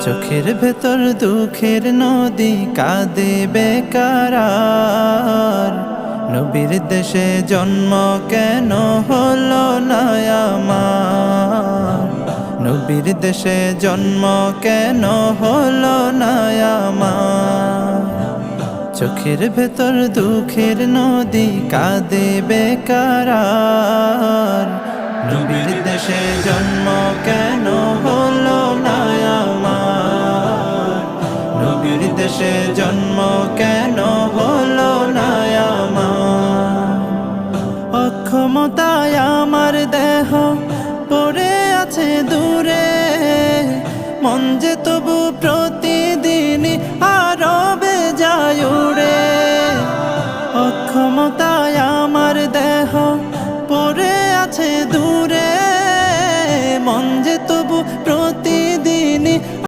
চোখের ভেতর দুঃখের নদী কাঁদে বেকার। নবীর দেশে জন্ম কেন হলো না আমার? নবীর দেশে জন্ম কেন হলো না আমার? চোখের ভেতর দুঃখের নদী কাঁদে বেকার। নবীর দেশে জন্ম কেন হলো না আমার? নবীর দেশে জন্ম কেন হলো না আমার? অক্ষমতায় আমার দেহ পড়ে আছে দূরে, মন যে তবু প্রতিদিন আরো বেজায় উড়ে। অক্ষমতায় আমার দেহ পড়ে আছে দূরে, মন